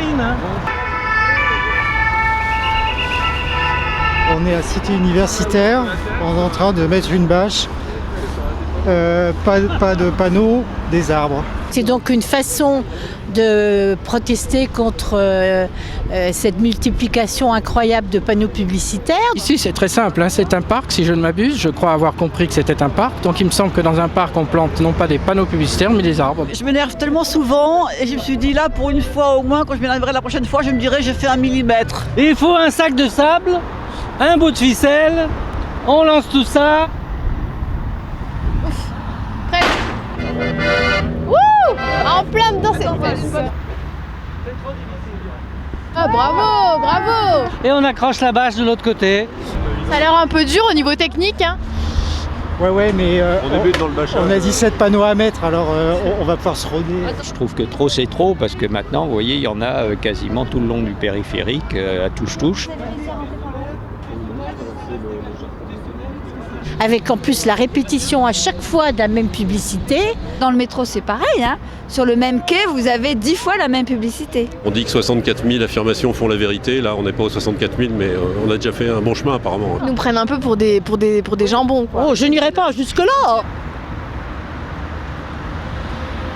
marine. Hein. On est à Cité Universitaire, on est en train de mettre une bâche, pas de panneaux, des arbres. C'est donc une façon de protester contre cette multiplication incroyable de panneaux publicitaires. Ici c'est très simple, hein. C'est un parc si je ne m'abuse, je crois avoir compris que c'était un parc, donc il me semble que dans un parc on plante non pas des panneaux publicitaires mais des arbres. Je m'énerve tellement souvent et je me suis dit là pour une fois au moins, quand je m'énerverai la prochaine fois, je me dirai j'ai fait 1 millimètre. Et il faut un sac de sable, un bout de ficelle, on lance tout ça. Prêt. Wouh! En plein dedans, c'est facile. Ah bravo, bravo! Et on accroche la bâche de l'autre côté. Ça a l'air un peu dur au niveau technique, hein? Ouais, mais on a 17 panneaux à mettre, alors on va pouvoir se rôder. Je trouve que trop c'est trop, parce que maintenant, vous voyez, il y en a quasiment tout le long du périphérique, à touche-touche. Avec en plus la répétition à chaque fois de la même publicité. Dans le métro, c'est pareil, hein. Sur le même quai, vous avez 10 fois la même publicité. On dit que 64 000 affirmations font la vérité. Là, on n'est pas aux 64 000, mais on a déjà fait un bon chemin apparemment. Ils nous prennent un peu pour des jambons, quoi. Oh, je n'irai pas jusque-là.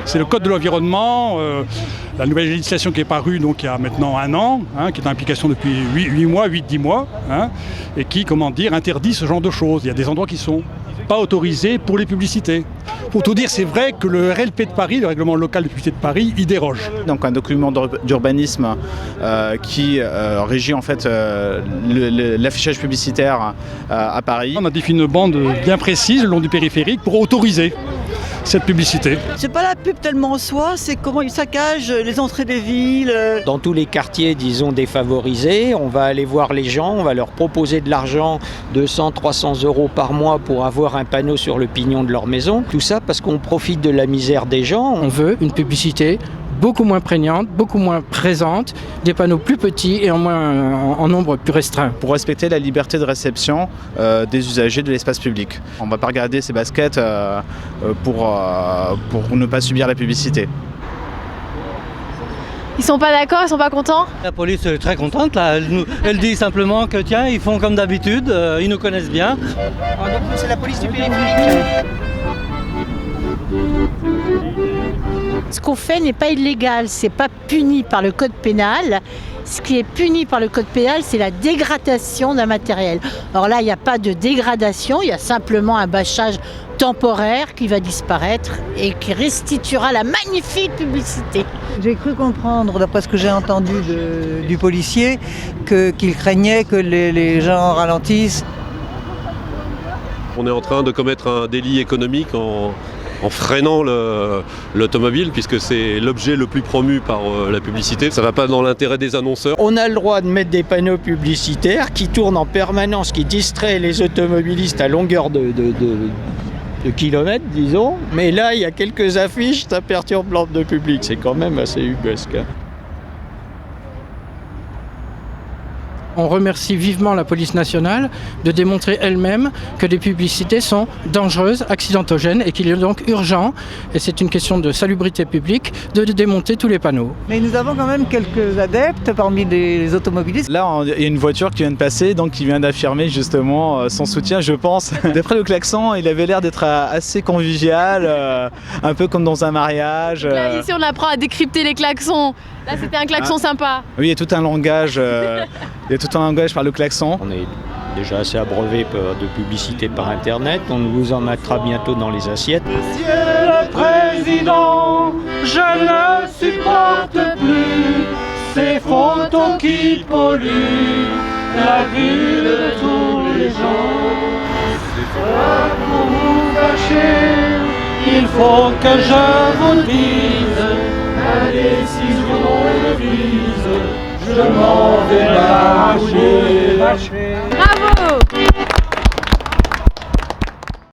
C'est le code de l'environnement, la nouvelle législation qui est parue donc, il y a maintenant 1 an, hein, qui est en application depuis 8-10 mois, hein, et qui, interdit ce genre de choses. Il y a des endroits qui ne sont pas autorisés pour les publicités. Pour tout dire, c'est vrai que le RLP de Paris, le règlement local de publicité de Paris, y déroge. Donc un document d'urbanisme qui régit en fait l'affichage publicitaire à Paris. On a défini une bande bien précise le long du périphérique pour autoriser cette publicité. C'est pas la pub tellement en soi, c'est comment ils saccagent les entrées des villes. Dans tous les quartiers, disons, défavorisés, on va aller voir les gens, on va leur proposer de l'argent, 200-300 € par mois pour avoir un panneau sur le pignon de leur maison. Tout ça parce qu'on profite de la misère des gens. On veut une publicité beaucoup moins prégnante, beaucoup moins présente, des panneaux plus petits et en nombre plus restreint. Pour respecter la liberté de réception des usagers de l'espace public. On ne va pas regarder ces baskets pour ne pas subir la publicité. Ils sont pas d'accord, ils sont pas contents? La police est très contente là, elle dit simplement que tiens, ils font comme d'habitude, ils nous connaissent bien. Ah, donc c'est la police du périphérique. Ce qu'on fait n'est pas illégal, c'est pas puni par le code pénal. Ce qui est puni par le code pénal, c'est la dégradation d'un matériel. Alors là, il n'y a pas de dégradation, il y a simplement un bâchage temporaire qui va disparaître et qui restituera la magnifique publicité. J'ai cru comprendre, d'après ce que j'ai entendu du policier, qu'il craignait que les gens ralentissent. On est en train de commettre un délit économique en freinant l'automobile, puisque c'est l'objet le plus promu par la publicité. Ça ne va pas dans l'intérêt des annonceurs. On a le droit de mettre des panneaux publicitaires qui tournent en permanence, qui distraient les automobilistes à longueur de kilomètres, disons. Mais là, il y a quelques affiches, ça perturbe l'ordre de public. C'est quand même assez ubuesque, hein. On remercie vivement la police nationale de démontrer elle-même que les publicités sont dangereuses, accidentogènes et qu'il est donc urgent, et c'est une question de salubrité publique, de démonter tous les panneaux. Mais nous avons quand même quelques adeptes parmi les automobilistes. Là, il y a une voiture qui vient de passer, donc qui vient d'affirmer justement son soutien, je pense. D'après le klaxon, il avait l'air d'être assez convivial, un peu comme dans un mariage. Là, ici, on apprend à décrypter les klaxons. Là, c'était un klaxon sympa. Oui, il y a tout un langage. Par le klaxon. On est déjà assez abreuvé de publicité par Internet. On vous en mettra bientôt dans les assiettes. Monsieur le Président, je ne supporte plus ces photos qui polluent la vue de tous les gens. C'est pas pour vous fâcher, il faut que je vous dise, la décision de vise. Je m'en vais lâcher. Bravo!